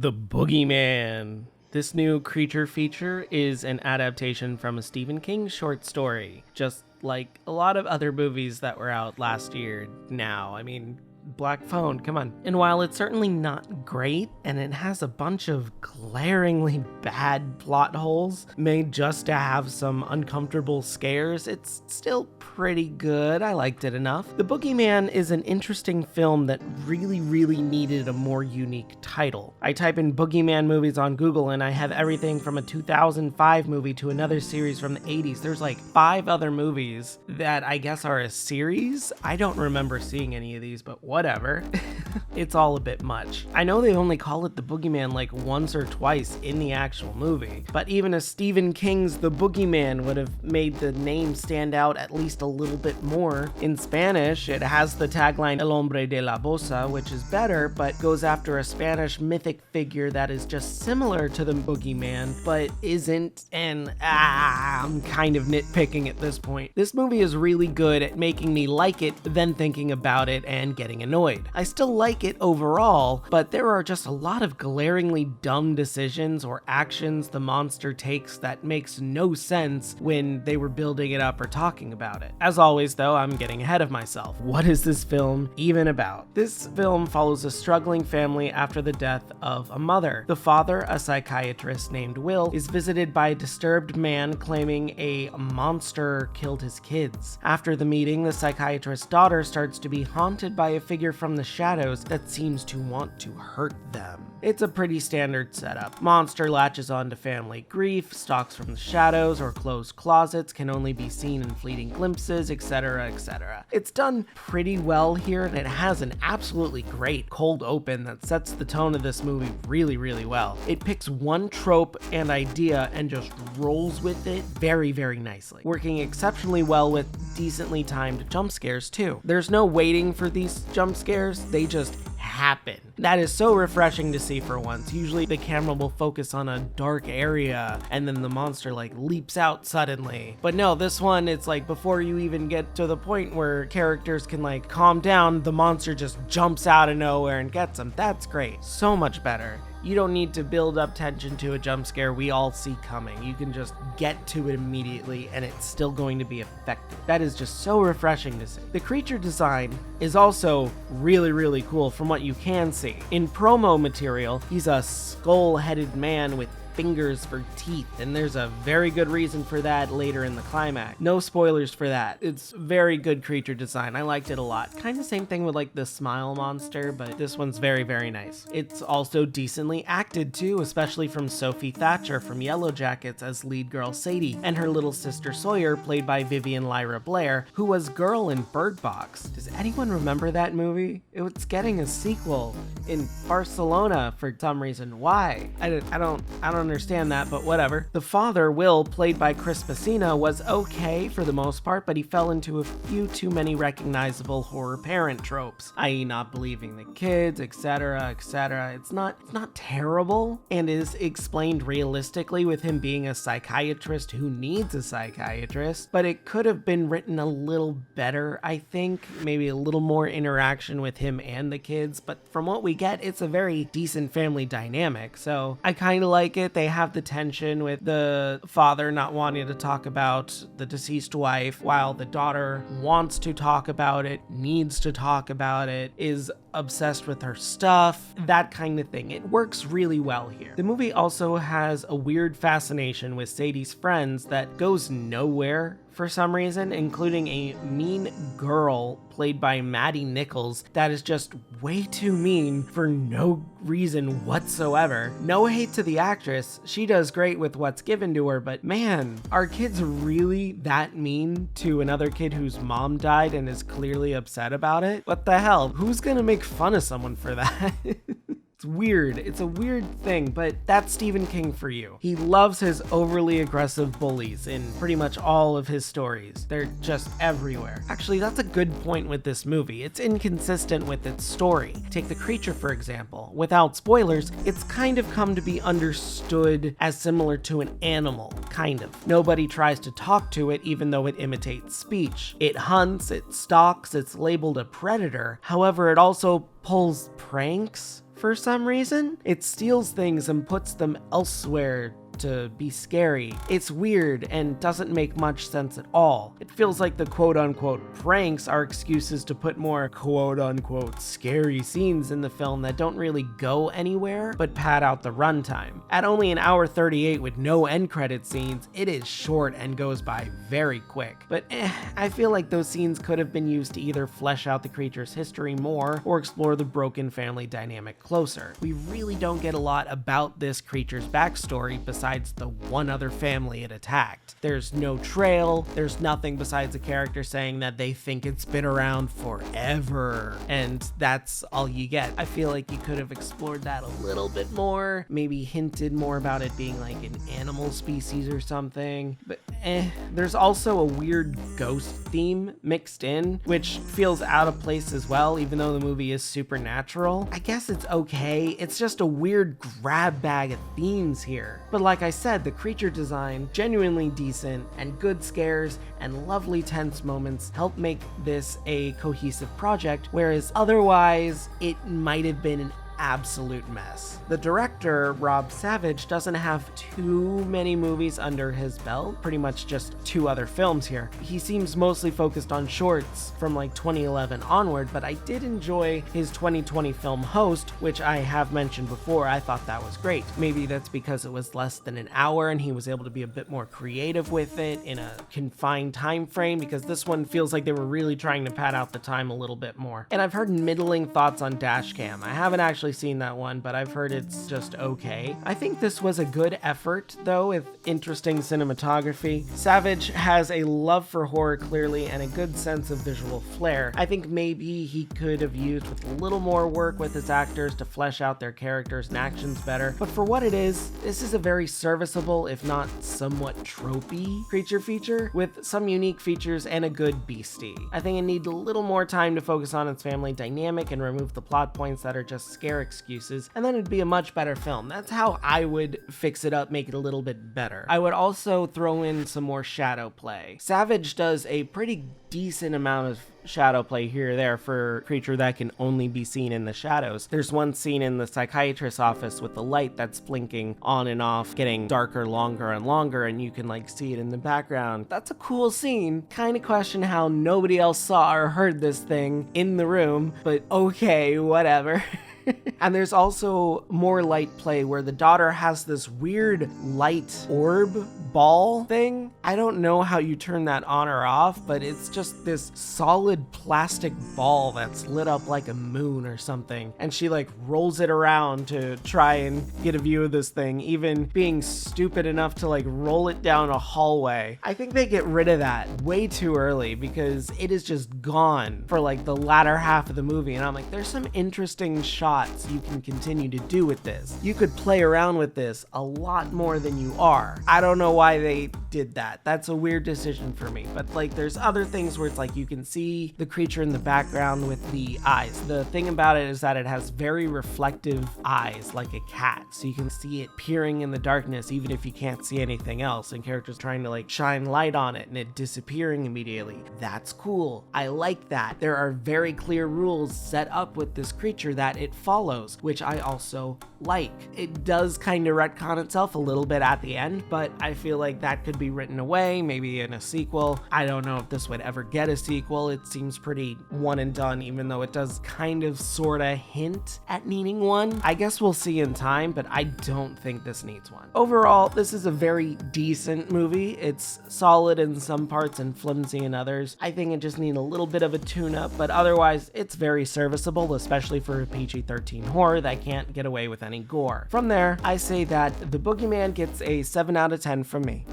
The Boogeyman. This new creature feature is an adaptation from a Stephen King short story, just like a lot of other movies that were out last year now. I mean, Black Phone, come on. And while it's certainly not great, and it has a bunch of glaringly bad plot holes made just to have some uncomfortable scares, it's still pretty good. I liked it enough. The Boogeyman is an interesting film that really needed a more unique title. I type in Boogeyman movies on Google and I have everything from a 2005 movie to another series from the 80s. There's like 5 other movies that I guess are a series. I don't remember seeing any of these, but whatever. It's all a bit much. I know they only call it the Boogeyman like once or twice in the actual movie, but even a Stephen King's The Boogeyman would have made the name stand out at least a little bit more. In Spanish, it has the tagline El Hombre de la Bosa, which is better, but goes after a Spanish mythic figure that is just similar to the Boogeyman, but isn't, and I'm kind of nitpicking at this point. This movie is really good at making me like it, then thinking about it and getting annoyed. I still like it overall, but there are just a lot of glaringly dumb decisions or actions the monster takes that makes no sense when they were building it up or talking about it. As always though, I'm getting ahead of myself. What is this film even about? This film follows a struggling family after the death of a mother. The father, a psychiatrist named Will, is visited by a disturbed man claiming a monster killed his kids. After the meeting, the psychiatrist's daughter starts to be haunted by a figure from the shadows that seems to want to hurt them. It's a pretty standard setup. Monster latches onto family grief, stalks from the shadows or closed closets, can only be seen in fleeting glimpses, etc, etc. It's done pretty well here, and it has an absolutely great cold open that sets the tone of this movie really well. It picks one trope and idea and just rolls with it very nicely, working exceptionally well with decently timed jump scares too. There's no waiting for these jump scares, they just happen. That is so refreshing to see for once. Usually the camera will focus on a dark area and then the monster like leaps out suddenly. But no, this one, it's like before you even get to the point where characters can like calm down, the monster just jumps out of nowhere and gets them. That's great. So much better. You don't need to build up tension to a jump scare we all see coming. You can just get to it immediately and it's still going to be effective. That is just so refreshing to see. The creature design is also really cool from what you can see. In promo material, he's a skull-headed man with fingers for teeth, and there's a very good reason for that later in the climax. No spoilers for that. It's very good creature design. I liked it a lot. Kind of same thing with like the smile monster, but this one's very nice. It's also decently acted too, especially from Sophie Thatcher from Yellow Jackets as lead girl Sadie, and her little sister Sawyer, played by Vivian Lyra Blair, who was Girl in Bird Box. Does anyone remember that movie? It was getting a sequel in Barcelona for some reason. Why? I don't understand that, but whatever. The father, Will, played by Chris Pacino, was okay for the most part, but he fell into a few too many recognizable horror parent tropes, i.e. not believing the kids, etc. It's not terrible, and is explained realistically with him being a psychiatrist who needs a psychiatrist, but it could have been written a little better, I think. Maybe a little more interaction with him and the kids, but from what we get, it's a very decent family dynamic, so I kind of like it. They have the tension with the father not wanting to talk about the deceased wife, while the daughter wants to talk about it, needs to talk about it, is obsessed with her stuff, that kind of thing. It works really well here. The movie also has a weird fascination with Sadie's friends that goes nowhere for some reason, including a mean girl played by Maddie Nichols that is just way too mean for no reason whatsoever. No hate to the actress, she does great with what's given to her, but man, are kids really that mean to another kid whose mom died and is clearly upset about it? What the hell? Who's gonna make fun of someone for that? It's weird. It's a weird thing, but that's Stephen King for you. He loves his overly aggressive bullies in pretty much all of his stories. They're just everywhere. Actually, that's a good point with this movie. It's inconsistent with its story. Take the creature, for example. Without spoilers, it's kind of come to be understood as similar to an animal, kind of. Nobody tries to talk to it, even though it imitates speech. It hunts, it stalks, it's labeled a predator. However, it also pulls pranks for some reason. It steals things and puts them elsewhere to be scary. It's weird and doesn't make much sense at all. It feels like the quote-unquote pranks are excuses to put more quote-unquote scary scenes in the film that don't really go anywhere but pad out the runtime. At only an hour 38 with no end credit scenes, it is short and goes by very quick. But I feel like those scenes could have been used to either flesh out the creature's history more or explore the broken family dynamic closer. We really don't get a lot about this creature's backstory besides the one other family it attacked. There's no trail, there's nothing besides a character saying that they think it's been around forever, and that's all you get. I feel like you could have explored that a little bit more, maybe hinted more about it being like an animal species or something, but There's also a weird ghost theme mixed in, which feels out of place as well, even though the movie is supernatural. I guess it's okay, it's just a weird grab bag of themes here. But like I said, the creature design, genuinely decent, and good scares and lovely tense moments help make this a cohesive project, whereas otherwise it might have been an absolute mess. The director, Rob Savage, doesn't have too many movies under his belt, pretty much just 2 other films here. He seems mostly focused on shorts from like 2011 onward, but I did enjoy his 2020 film Host, which I have mentioned before. I thought that was great. Maybe that's because it was less than an hour and he was able to be a bit more creative with it in a confined time frame, because this one feels like they were really trying to pad out the time a little bit more. And I've heard middling thoughts on Dashcam. I haven't actually seen that one, but I've heard it's just okay. I think this was a good effort though, with interesting cinematography. Savage has a love for horror clearly and a good sense of visual flair. I think maybe he could have used with a little more work with his actors to flesh out their characters and actions better, but for what it is, this is a very serviceable, if not somewhat tropey creature feature with some unique features and a good beastie. I think it needs a little more time to focus on its family dynamic and remove the plot points that are just scare excuses, and then it'd be a much better film. That's how I would fix it up, make it a little bit better. I would also throw in some more shadow play. Savage does a pretty decent amount of shadow play here or there for a creature that can only be seen in the shadows. There's one scene in the psychiatrist's office with the light that's blinking on and off, getting darker, longer and longer, and you can like see it in the background. That's a cool scene. Kind of question how nobody else saw or heard this thing in the room, but okay, whatever. And there's also more light play where the daughter has this weird light orb ball thing. I don't know how you turn that on or off, but it's just this solid plastic ball that's lit up like a moon or something. And she like rolls it around to try and get a view of this thing, even being stupid enough to like roll it down a hallway. I think they get rid of that way too early because it is just gone for like the latter half of the movie. And I'm like, there's some interesting shots you can continue to do with this. You could play around with this a lot more than you are. I don't know why they did that. That's a weird decision for me. But like there's other things where it's like you can see the creature in the background with the eyes. The thing about it is that it has very reflective eyes like a cat. So you can see it peering in the darkness even if you can't see anything else, and characters trying to like shine light on it and it disappearing immediately. That's cool. I like that. There are very clear rules set up with this creature that it follows, which I also like. It does kind of retcon itself a little bit at the end, but I feel like that could be written away, maybe in a sequel. I don't know if this would ever get a sequel. It seems pretty one and done, even though it does kind of sorta hint at needing one. I guess we'll see in time, but I don't think this needs one. Overall, this is a very decent movie. It's solid in some parts and flimsy in others. I think it just needs a little bit of a tune-up, but otherwise it's very serviceable, especially for a PG-13 horror that can't get away with any gore. From there, I say that The Boogeyman gets a 7 out of 10 from me.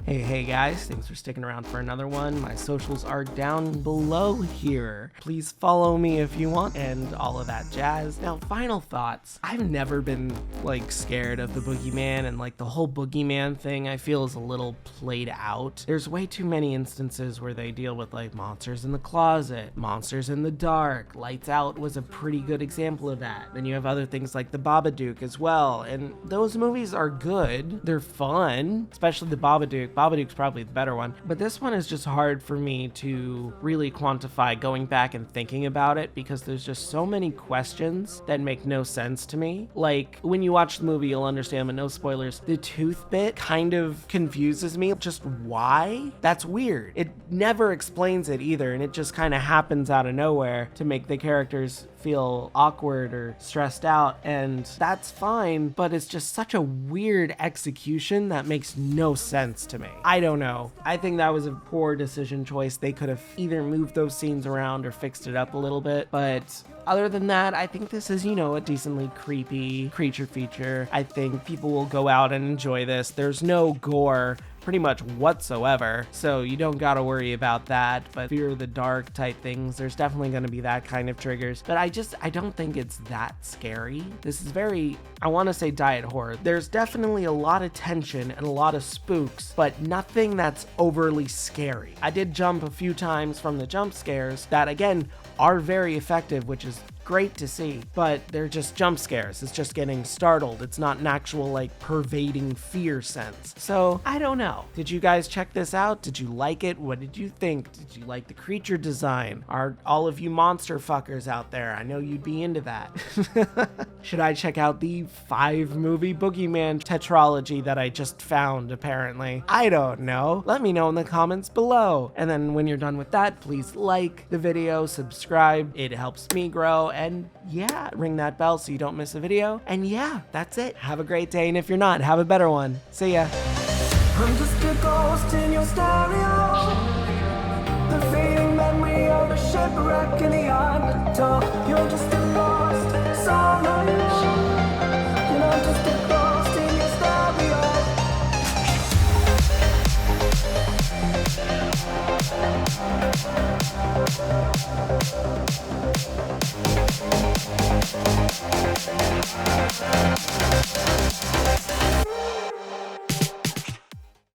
Hey guys, thanks for sticking around for another one. My socials are down below here. Please follow me if you want, and all of that jazz. Now, final thoughts. I've never been like scared of the Boogeyman, and like the whole Boogeyman thing I feel is a little played out. There's way too many instances where they deal with like monsters in the closet, monsters in the dark. Lights Out was a pretty good example of that. Then you have other things like the Babadook as well, and those movies are good. They're fun, especially the Babadook. Babadook's probably the better one. But this one is just hard for me to really quantify going back and thinking about it because there's just so many questions that make no sense to me. Like, when you watch the movie, you'll understand, but no spoilers. The tooth bit kind of confuses me. Just why? That's weird. It never explains it either, and it just kind of happens out of nowhere to make the characters feel awkward or stressed out, and that's fine, but it's just such a weird execution that makes no sense to me. I don't know. I think that was a poor decision choice. They could have either moved those scenes around or fixed it up a little bit, but other than that, I think this is, a decently creepy creature feature. I think people will go out and enjoy this. There's no gore pretty much whatsoever, so you don't gotta worry about that. But fear of the dark type things, there's definitely gonna be that kind of triggers, but I don't think it's that scary. This is very, I want to say, diet horror. There's definitely a lot of tension and a lot of spooks, but nothing that's overly scary. I did jump a few times from the jump scares that, again, are very effective, which is great to see, but they're just jump scares. It's just getting startled. It's not an actual pervading fear sense. So I don't know. Did you guys check this out? Did you like it? What did you think? Did you like the creature design? Are all of you monster fuckers out there? I know you'd be into that. Should I check out the 5-movie Boogeyman tetralogy that I just found, apparently? I don't know. Let me know in the comments below. And then when you're done with that, please like the video, subscribe. It helps me grow. And yeah, ring that bell so you don't miss a video. And yeah, that's it. Have a great day. And if you're not, have a better one. See ya. I'm just a ghost in your stereo. The fading memory of a shipwreck in the undertow. You're just a lost soul alone. And I'm just a ghost in your stereo.